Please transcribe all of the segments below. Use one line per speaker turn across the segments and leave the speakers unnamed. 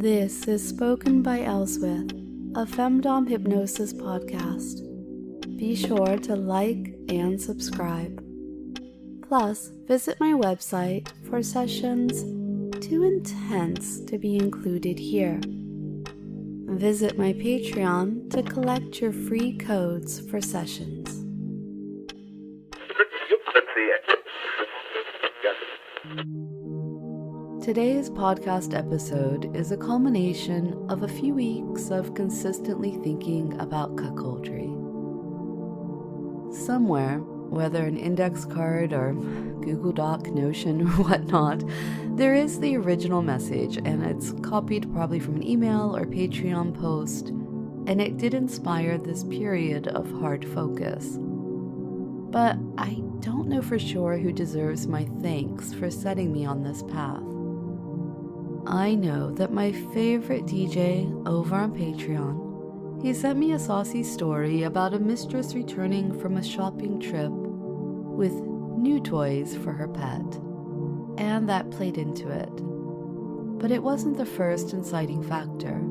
This is Spoken by Elswith, a Femdom Hypnosis podcast. Be sure to like and subscribe. Plus, visit my website for sessions too intense to be included here. Visit my Patreon to collect your free codes for sessions. Today's podcast episode is a culmination of a few weeks of consistently thinking about cuckoldry. Somewhere, whether an index card or Google Doc, Notion, or whatnot, there is the original message, and it's copied probably from an email or Patreon post, and it did inspire this period of hard focus. But I don't know for sure who deserves my thanks for setting me on this path. I know that my favorite DJ over on Patreon, he sent me a saucy story about a mistress returning from a shopping trip with new toys for her pet, and that played into it. But it wasn't the first inciting factor.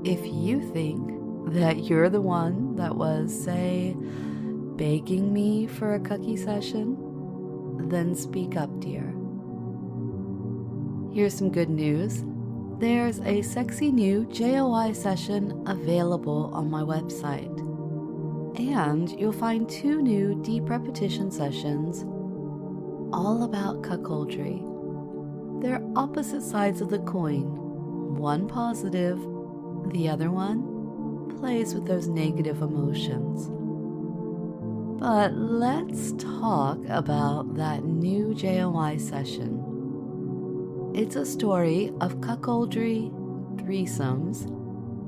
If you think that you're the one that was, say, begging me for a cucky session, then speak up, dear. Here's some good news. There's a sexy new JOI session available on my website. And you'll find 2 new deep repetition sessions all about cuckoldry. They're opposite sides of the coin. One positive, the other one plays with those negative emotions. But let's talk about that new JOI session. It's a story of cuckoldry, threesomes,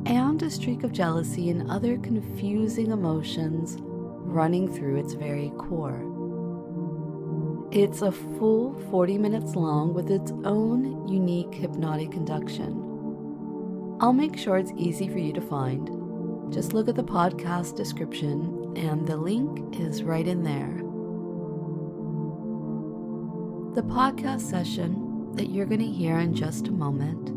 and a streak of jealousy and other confusing emotions running through its very core. It's a full 40 minutes long with its own unique hypnotic induction. I'll make sure it's easy for you to find. Just look at the podcast description and the link is right in there. The podcast session that you're going to hear in just a moment,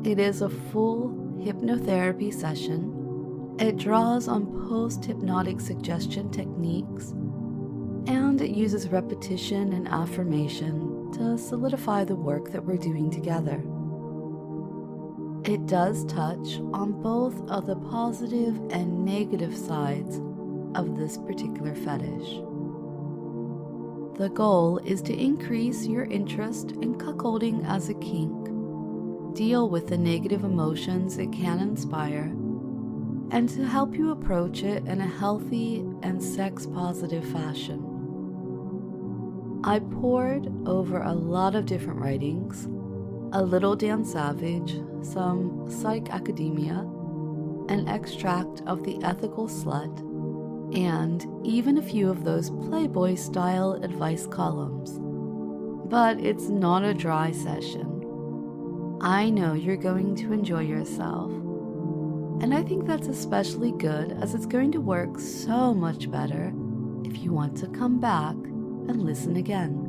it is a full hypnotherapy session. It draws on post-hypnotic suggestion techniques, and it uses repetition and affirmation to solidify the work that we're doing together. It does touch on both of the positive and negative sides of this particular fetish. The goal is to increase your interest in cuckolding as a kink, deal with the negative emotions it can inspire, and to help you approach it in a healthy and sex-positive fashion. I pored over a lot of different writings, a little Dan Savage, some psych academia, an extract of The Ethical Slut, and even a few of those Playboy-style advice columns. But it's not a dry session. I know you're going to enjoy yourself, and I think that's especially good as it's going to work so much better if you want to come back and listen again.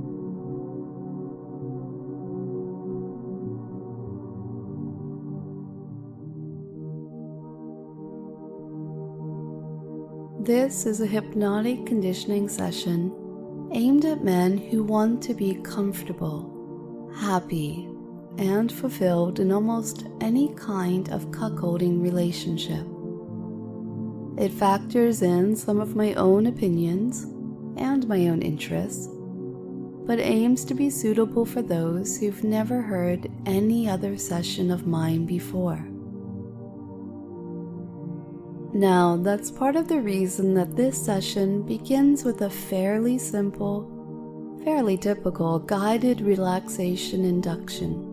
This is a hypnotic conditioning session aimed at men who want to be comfortable, happy, and fulfilled in almost any kind of cuckolding relationship. It factors in some of my own opinions and my own interests, but aims to be suitable for those who've never heard any other session of mine before. Now, that's part of the reason that this session begins with a fairly simple, fairly typical guided relaxation induction.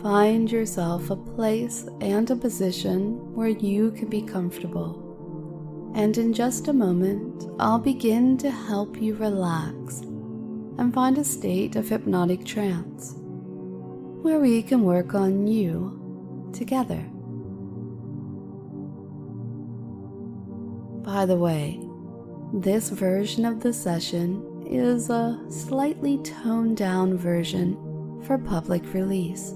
Find yourself a place and a position where you can be comfortable, and in just a moment, I'll begin to help you relax and find a state of hypnotic trance, where we can work on you together. By the way, this version of the session is a slightly toned down version for public release.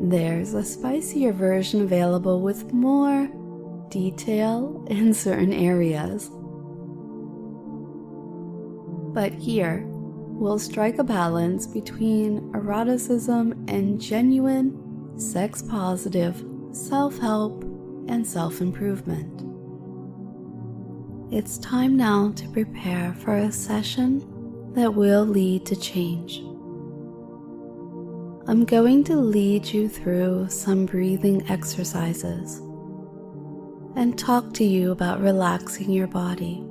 There's a spicier version available with more detail in certain areas. But here, we'll strike a balance between eroticism and genuine, sex-positive self-help and self-improvement. It's time now to prepare for a session that will lead to change. I'm going to lead you through some breathing exercises and talk to you about relaxing your body.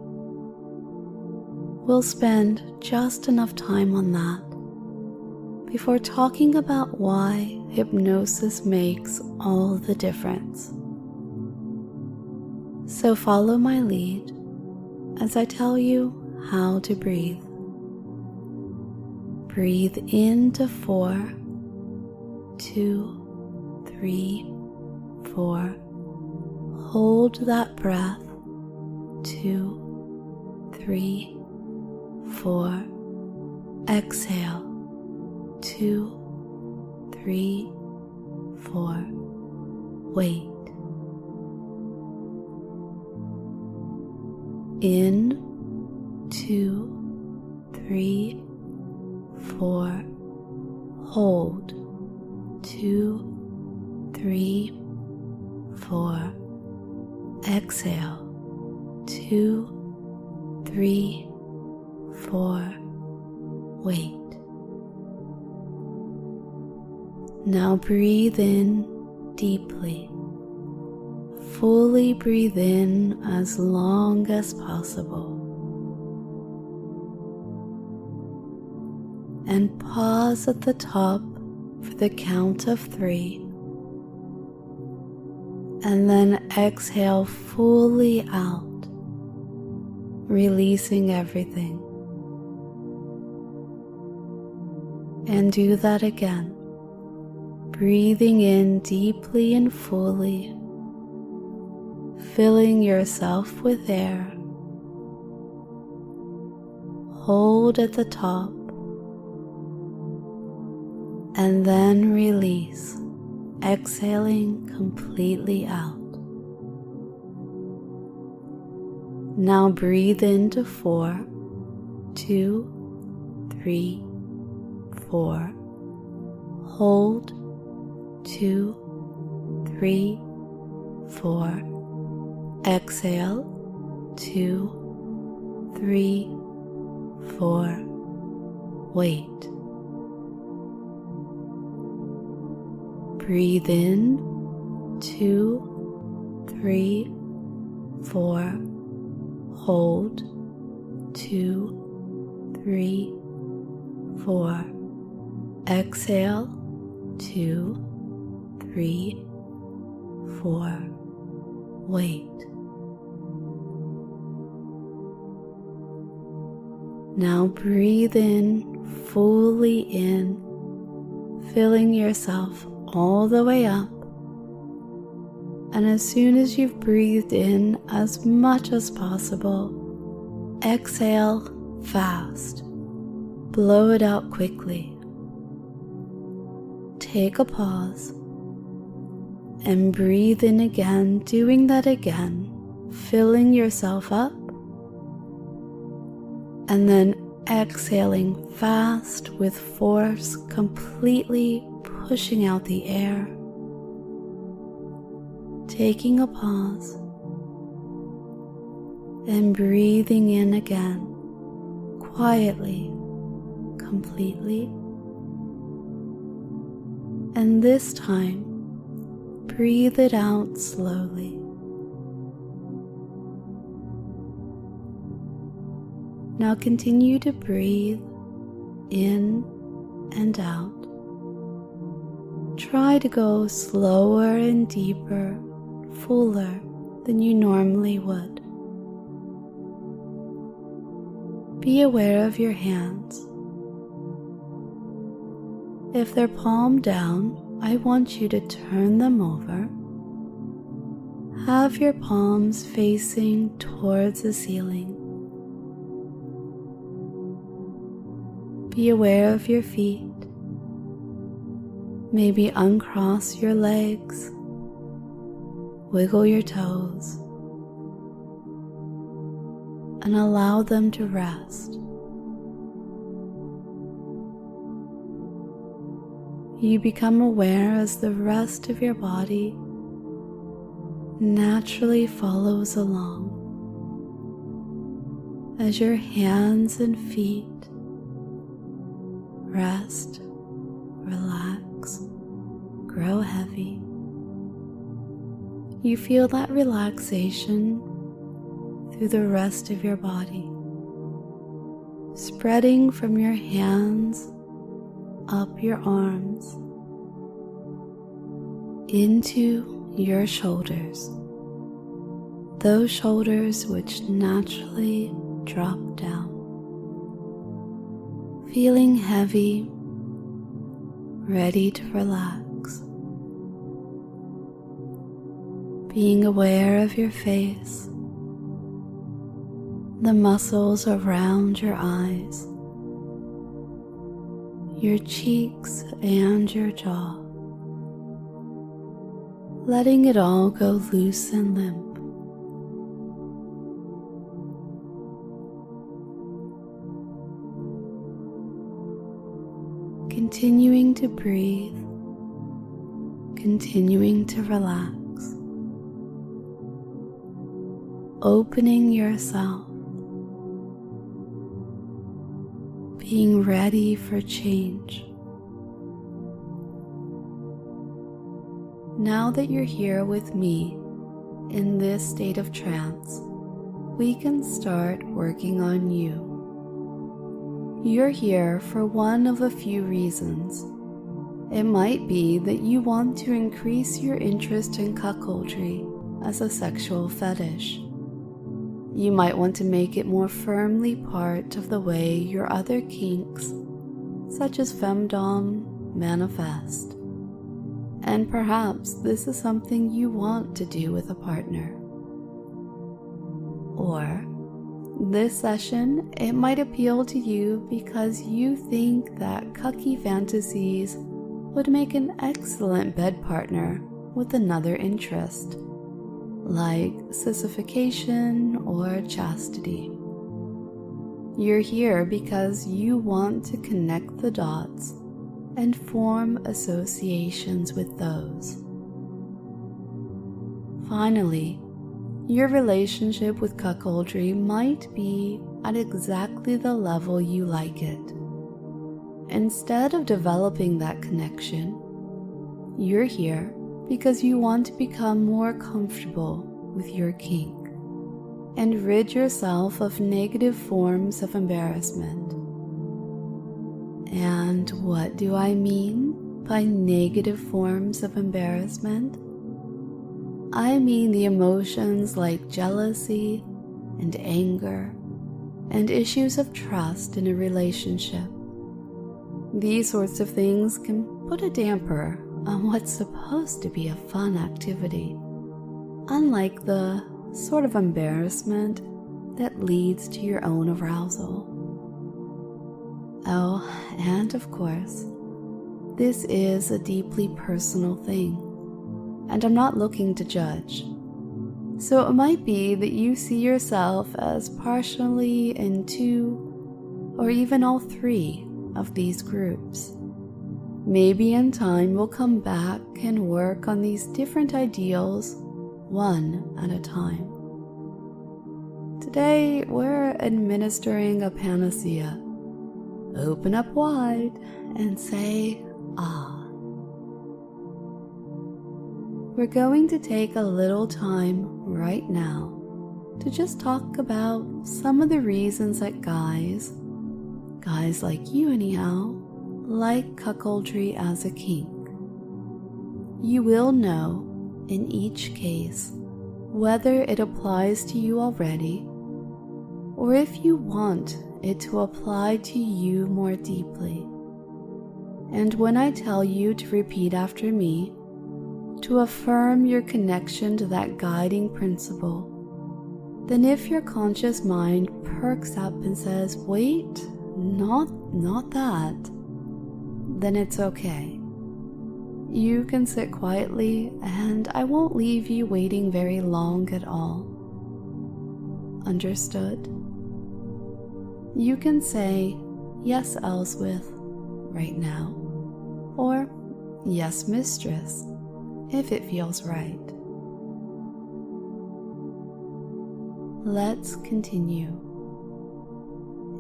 We'll spend just enough time on that before talking about why hypnosis makes all the difference. So follow my lead as I tell you how to breathe. Breathe into 4, 2, 3, 4. Hold that breath. 2, 3, 4. Exhale. 2, 3, 4. Wait. In 2, 3, 4. Hold. 2, 3, 4. Exhale. 2, 3, 4. Wait. Now breathe in deeply. Fully breathe in as long as possible. And pause at the top for the count of 3. And then exhale fully out, releasing everything. And do that again, breathing in deeply and fully, filling yourself with air. Hold at the top, and then release, exhaling completely out. Now breathe into 4, 2, 3, 4. Hold. 2, 3, 4. Exhale. 2, 3, 4. Wait. Breathe in. 2, 3, 4. Hold. 2, 3, 4. Exhale. 2, 3, 4. Wait. Now breathe in, fully in, filling yourself all the way up. And as soon as you've breathed in as much as possible, exhale fast. Blow it out quickly. Take a pause and breathe in again, doing that again, filling yourself up, and then exhaling fast with force, completely pushing out the air. Taking a pause and breathing in again, quietly, completely. And this time, breathe it out slowly. Now continue to breathe in and out. Try to go slower and deeper, fuller than you normally would. Be aware of your hands. If they're palm down, I want you to turn them over. Have your palms facing towards the ceiling. Be aware of your feet. Maybe uncross your legs, wiggle your toes, and allow them to rest. You become aware as the rest of your body naturally follows along, as your hands and feet rest, relax, grow heavy. You feel that relaxation through the rest of your body, spreading from your hands up your arms into your shoulders, those shoulders which naturally drop down, feeling heavy, ready to relax, being aware of your face, the muscles around your eyes, your cheeks and your jaw, letting it all go loose and limp. Continuing to breathe, continuing to relax, opening yourself, being ready for change. Now that you're here with me in this state of trance, we can start working on you. You're here for one of a few reasons. It might be that you want to increase your interest in cuckoldry as a sexual fetish. You might want to make it more firmly part of the way your other kinks, such as femdom, manifest. And perhaps this is something you want to do with a partner. Or this session, it might appeal to you because you think that cucky fantasies would make an excellent bed partner with another interest, like sissification or chastity. You're here because you want to connect the dots and form associations with those. Finally, your relationship with cuckoldry might be at exactly the level you like it. Instead of developing that connection, you're here because you want to become more comfortable with your kink and rid yourself of negative forms of embarrassment. And what do I mean by negative forms of embarrassment? I mean the emotions like jealousy and anger and issues of trust in a relationship. These sorts of things can put a damper on what's supposed to be a fun activity, unlike the sort of embarrassment that leads to your own arousal. Oh, and of course, this is a deeply personal thing, and I'm not looking to judge. So it might be that you see yourself as partially in two or even all three of these groups. Maybe in time we'll come back and work on these different ideals one at a time. Today we're administering a panacea. Open up wide and say, ah. We're going to take a little time right now to just talk about some of the reasons that guys like you anyhow, like cuckoldry as a kink. You will know in each case whether it applies to you already or if you want it to apply to you more deeply. And when I tell you to repeat after me, to affirm your connection to that guiding principle, then if your conscious mind perks up and says, wait, not that, then it's okay. You can sit quietly and I won't leave you waiting very long at all. Understood? You can say, "Yes, Elswith," right now, or "Yes, mistress," if it feels right. Let's continue.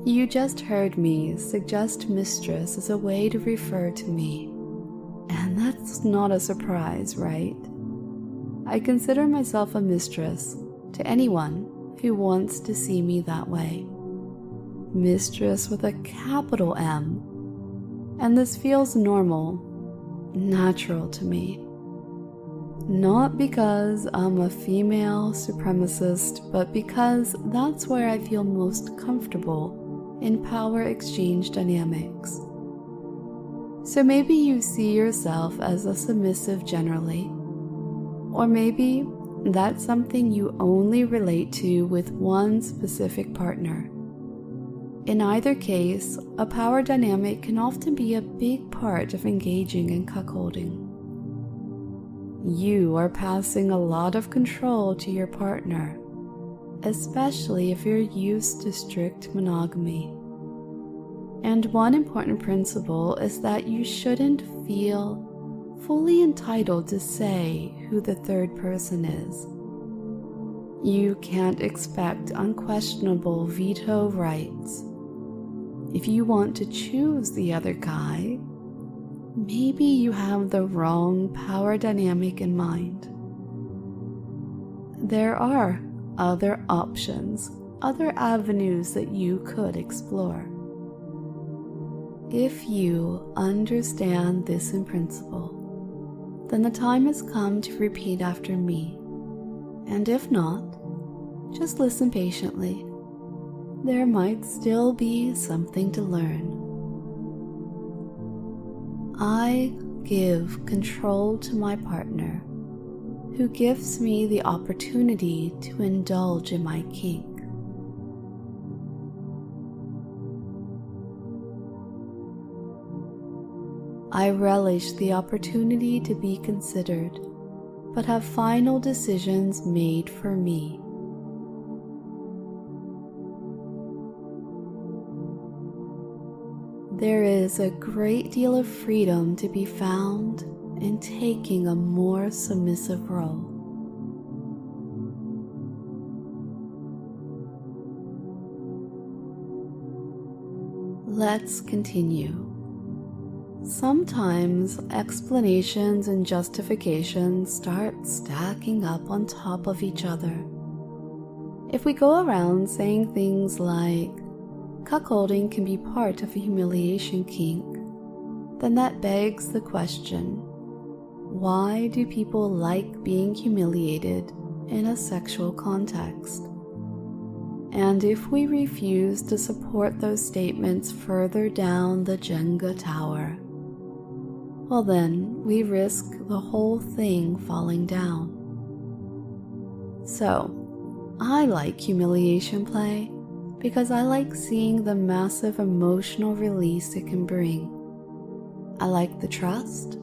You just heard me suggest mistress as a way to refer to me, and that's not a surprise, right? I consider myself a mistress to anyone who wants to see me that way. Mistress with a capital M, and this feels normal, natural to me. Not because I'm a female supremacist, but because that's where I feel most comfortable in power exchange dynamics. So maybe you see yourself as a submissive generally, or maybe that's something you only relate to with one specific partner. In either case, a power dynamic can often be a big part of engaging in cuckolding. You are passing a lot of control to your partner, especially if you're used to strict monogamy. And one important principle is that you shouldn't feel fully entitled to say who the third person is. You can't expect unquestionable veto rights. If you want to choose the other guy, maybe you have the wrong power dynamic in mind. There are other options, other avenues that you could explore. If you understand this in principle, then the time has come to repeat after me. And if not, just listen patiently. There might still be something to learn. I give control to my partner, who gives me the opportunity to indulge in my kink. I relish the opportunity to be considered, but have final decisions made for me. There is a great deal of freedom to be found in taking a more submissive role. Let's continue. Sometimes explanations and justifications start stacking up on top of each other. If we go around saying things like, cuckolding can be part of a humiliation kink, then that begs the question, why do people like being humiliated in a sexual context? And if we refuse to support those statements further down the Jenga tower, well then we risk the whole thing falling down. So, I like humiliation play because I like seeing the massive emotional release it can bring. I like the trust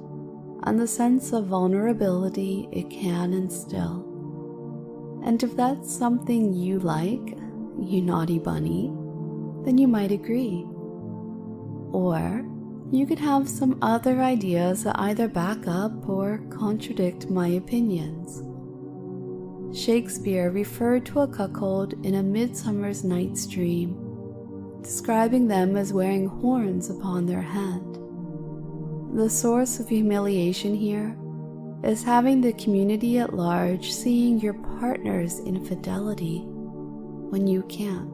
and the sense of vulnerability it can instill. And if that's something you like, you naughty bunny, then you might agree. Or you could have some other ideas that either back up or contradict my opinions. Shakespeare referred to a cuckold in A Midsummer's Night's Dream, describing them as wearing horns upon their head. The source of humiliation here is having the community at large seeing your partner's infidelity when you can't.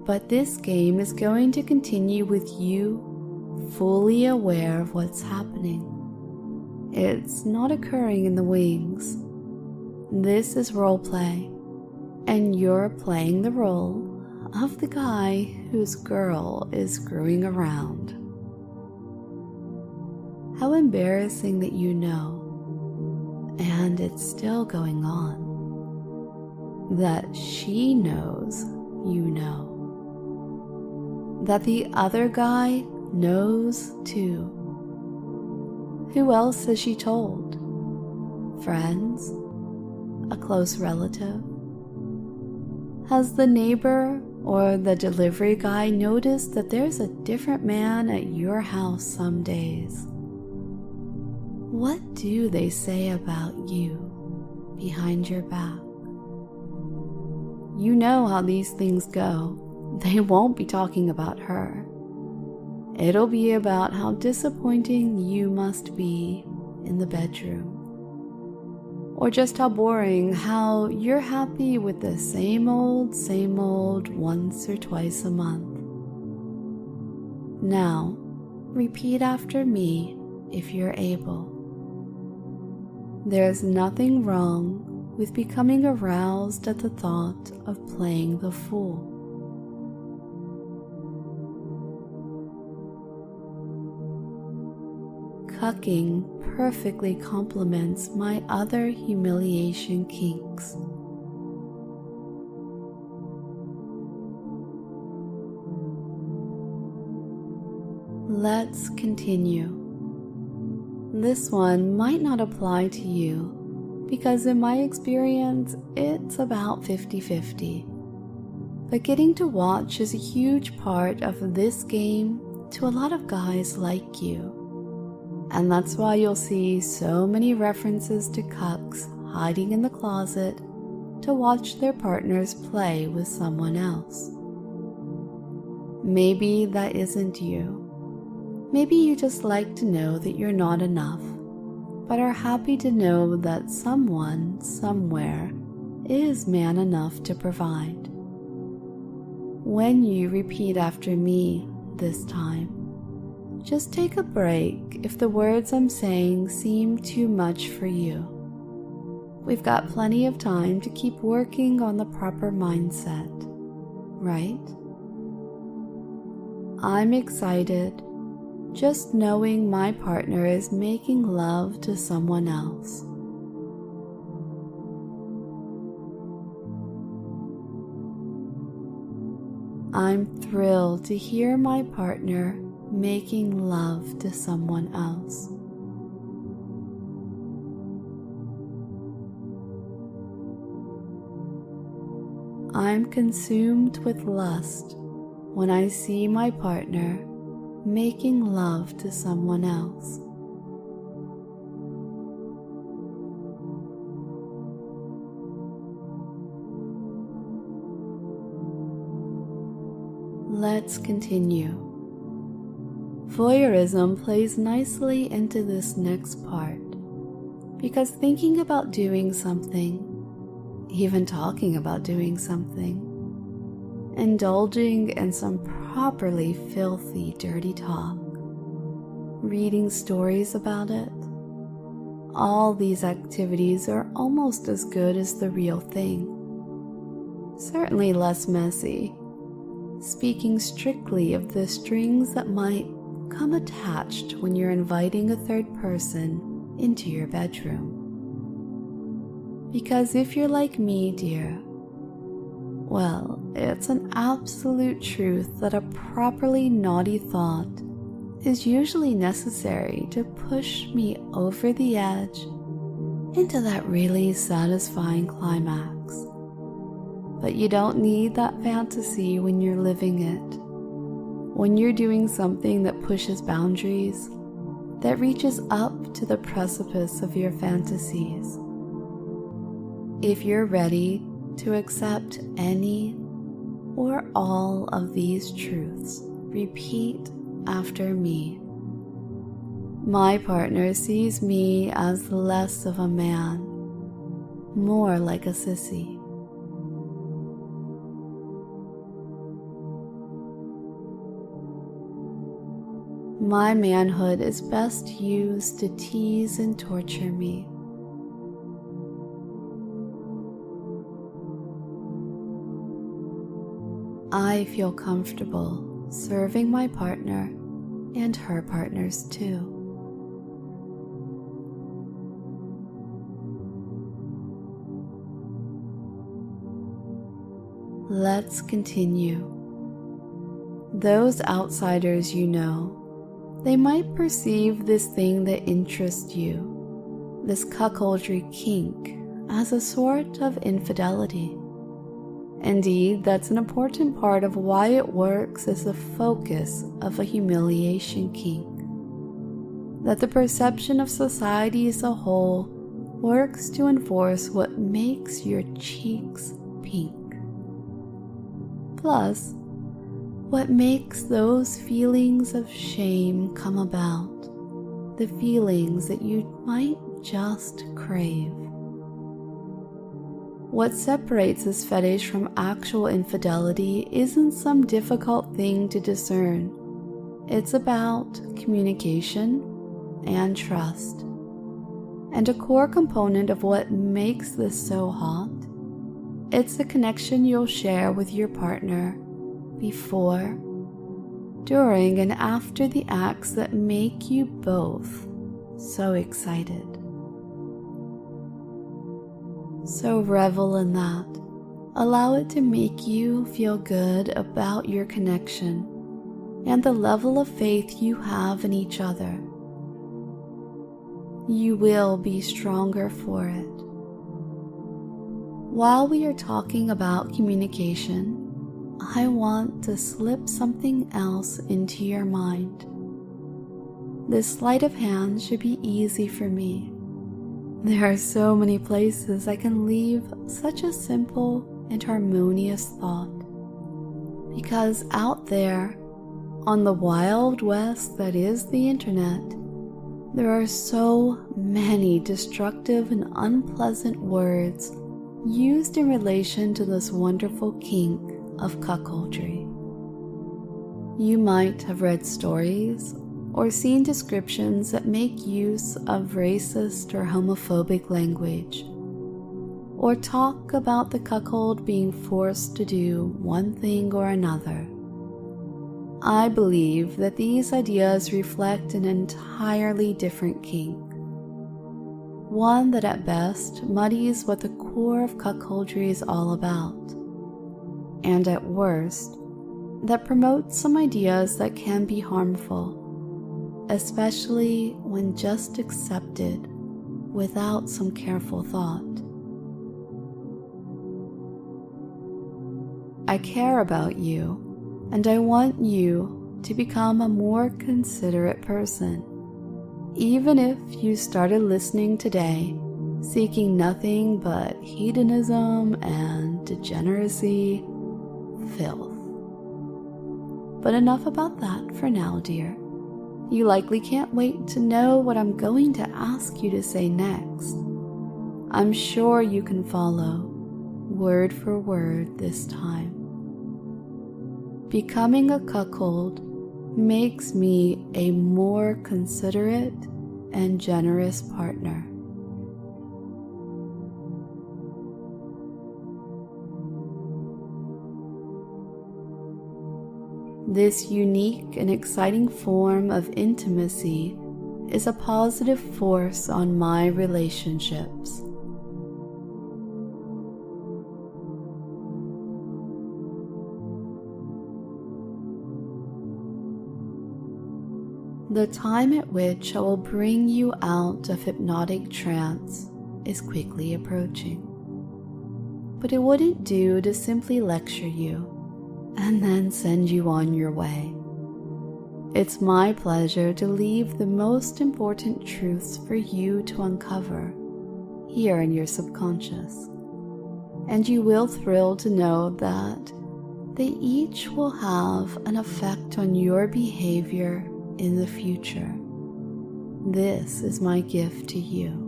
But this game is going to continue with you fully aware of what's happening. It's not occurring in the wings. This is roleplay, and you're playing the role of the guy whose girl is screwing around. How embarrassing that you know, and it's still going on, that she knows you know, that the other guy knows too. Who else has she told? Friends? A close relative? Has the neighbor or the delivery guy noticed that there's a different man at your house some days? What do they say about you behind your back? You know how these things go. They won't be talking about her. It'll be about how disappointing you must be in the bedroom. Or just how boring, how you're happy with the same old once or twice a month. Now, repeat after me if you're able. There's nothing wrong with becoming aroused at the thought of playing the fool. Cucking perfectly complements my other humiliation kinks. Let's continue. This one might not apply to you because in my experience, it's about 50-50. But getting to watch is a huge part of this game to a lot of guys like you. And that's why you'll see so many references to cucks hiding in the closet to watch their partners play with someone else. Maybe that isn't you. Maybe you just like to know that you're not enough, but are happy to know that someone, somewhere, is man enough to provide. When you repeat after me this time, just take a break if the words I'm saying seem too much for you. We've got plenty of time to keep working on the proper mindset, right? I'm excited just knowing my partner is making love to someone else. I'm thrilled to hear my partner making love to someone else. I'm consumed with lust when I see my partner making love to someone else. Let's continue. Voyeurism plays nicely into this next part, because thinking about doing something, even talking about doing something, indulging in some properly filthy, dirty talk, reading stories about it, all these activities are almost as good as the real thing. Certainly less messy, speaking strictly of the strings that might come attached when you're inviting a third person into your bedroom. Because if you're like me, dear, well, it's an absolute truth that a properly naughty thought is usually necessary to push me over the edge into that really satisfying climax. But you don't need that fantasy when you're living it. When you're doing something that pushes boundaries, that reaches up to the precipice of your fantasies. If you're ready to accept any or all of these truths, repeat after me. My partner sees me as less of a man, more like a sissy. My manhood is best used to tease and torture me. I feel comfortable serving my partner and her partners too. Let's continue. Those outsiders you know, they might perceive this thing that interests you, this cuckoldry kink, as a sort of infidelity. Indeed, that's an important part of why it works as the focus of a humiliation kink. That the perception of society as a whole works to enforce what makes your cheeks pink. Plus, what makes those feelings of shame come about, the feelings that you might just crave. What separates this fetish from actual infidelity isn't some difficult thing to discern. It's about communication and trust. And a core component of what makes this so hot, it's the connection you'll share with your partner before, during, and after the acts that make you both so excited. So revel in that. Allow it to make you feel good about your connection and the level of faith you have in each other. You will be stronger for it. While we are talking about communication, I want to slip something else into your mind. This sleight of hand should be easy for me. There are so many places I can leave such a simple and harmonious thought. Because out there, on the wild west that is the internet, there are so many destructive and unpleasant words used in relation to this wonderful kink of cuckoldry. You might have read stories or seen descriptions that make use of racist or homophobic language, or talk about the cuckold being forced to do one thing or another. I believe that these ideas reflect an entirely different kink, one that at best muddies what the core of cuckoldry is all about, and at worst, that promotes some ideas that can be harmful, especially when just accepted without some careful thought. I care about you, and I want you to become a more considerate person. Even if you started listening today, seeking nothing but hedonism and degeneracy, filth. But enough about that for now, dear. You likely can't wait to know what I'm going to ask you to say next. I'm sure you can follow, word for word this time. Becoming a cuckold makes me a more considerate and generous partner. This unique and exciting form of intimacy is a positive force on my relationships. The time at which I will bring you out of hypnotic trance is quickly approaching. But it wouldn't do to simply lecture you and then send you on your way. It's my pleasure to leave the most important truths for you to uncover here in your subconscious. And you will thrill to know that they each will have an effect on your behavior in the future. This is my gift to you.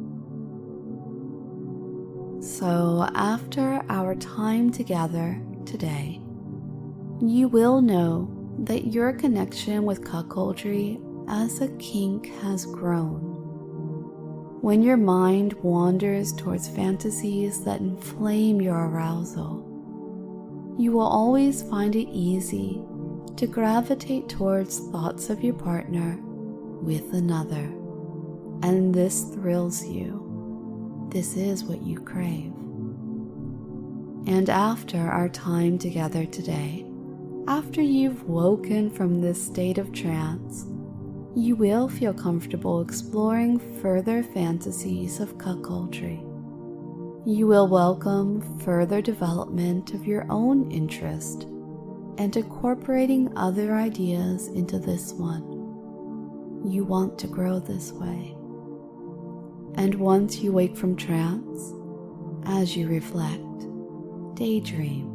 So after our time together today, you will know that your connection with cuckoldry as a kink has grown. When your mind wanders towards fantasies that inflame your arousal, you will always find it easy to gravitate towards thoughts of your partner with another. And this thrills you. This is what you crave. And after our time together today, after you've woken from this state of trance, you will feel comfortable exploring further fantasies of cuckoldry. You will welcome further development of your own interest and incorporating other ideas into this one. You want to grow this way. And once you wake from trance, as you reflect, daydream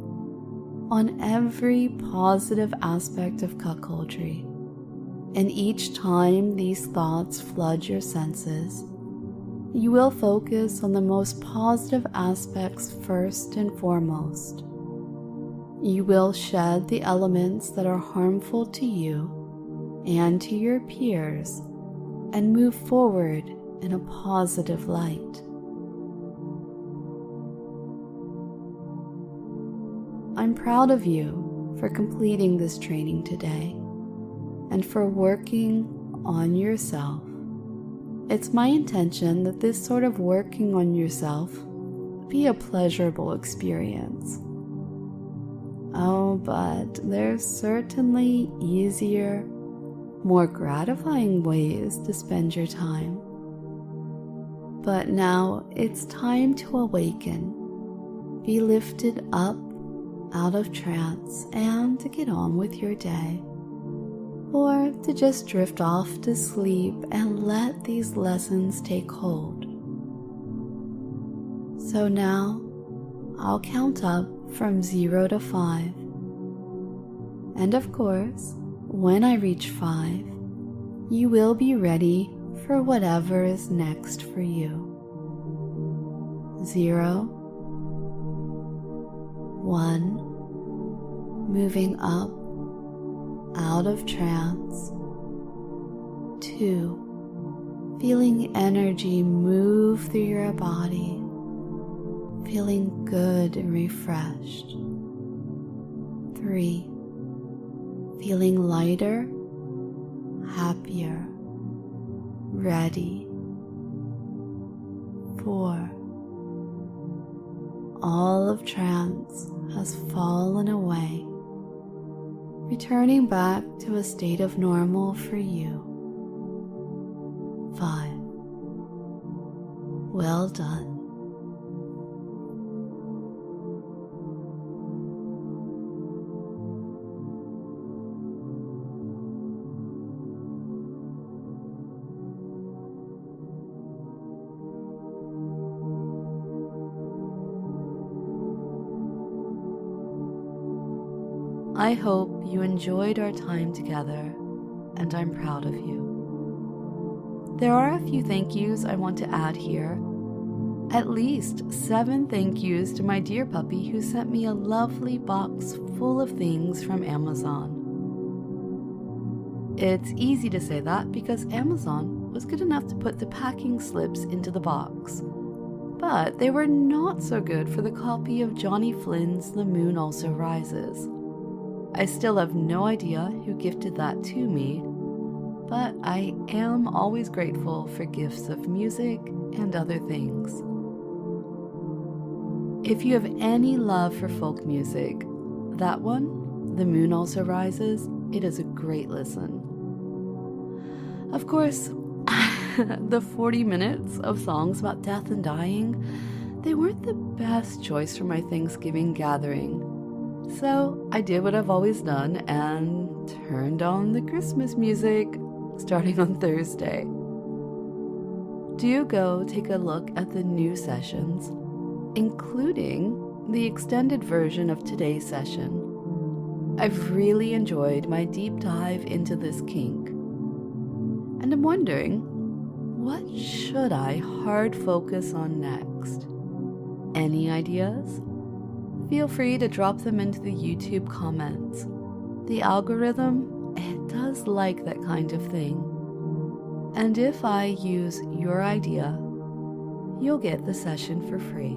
on every positive aspect of cuckoldry. And each time these thoughts flood your senses, you will focus on the most positive aspects first and foremost. You will shed the elements that are harmful to you and to your peers and move forward in a positive light. I'm proud of you for completing this training today and for working on yourself. It's my intention that this sort of working on yourself be a pleasurable experience. Oh, but there's certainly easier, more gratifying ways to spend your time. But now it's time to awaken, be lifted up out of trance, and to get on with your day. Or to just drift off to sleep and let these lessons take hold. So now, I'll count up from 0 to 5. And of course, when I reach 5, you will be ready for whatever is next for you. 0, 1, moving up out of trance. 2, feeling energy move through your body, feeling good and refreshed. 3, feeling lighter, happier, ready. 4, all of trance has fallen away, returning back to a state of normal for you. 5, well done. I hope you enjoyed our time together, and I'm proud of you. There are a few thank yous I want to add here. At least 7 thank yous to my dear puppy who sent me a lovely box full of things from Amazon. It's easy to say that because Amazon was good enough to put the packing slips into the box. But they were not so good for the copy of Johnny Flynn's The Moon Also Rises. I still have no idea who gifted that to me, but I am always grateful for gifts of music and other things. If you have any love for folk music, that one, The Moon Also Rises, it is a great listen. Of course, the 40 minutes of songs about death and dying, they weren't the best choice for my Thanksgiving gathering. So I did what I've always done and turned on the Christmas music starting on Thursday. Do go take a look at the new sessions, including the extended version of today's session. I've really enjoyed my deep dive into this kink. And I'm wondering, what should I hard focus on next? Any ideas? Feel free to drop them into the YouTube comments. The algorithm, it does like that kind of thing. And if I use your idea, you'll get the session for free.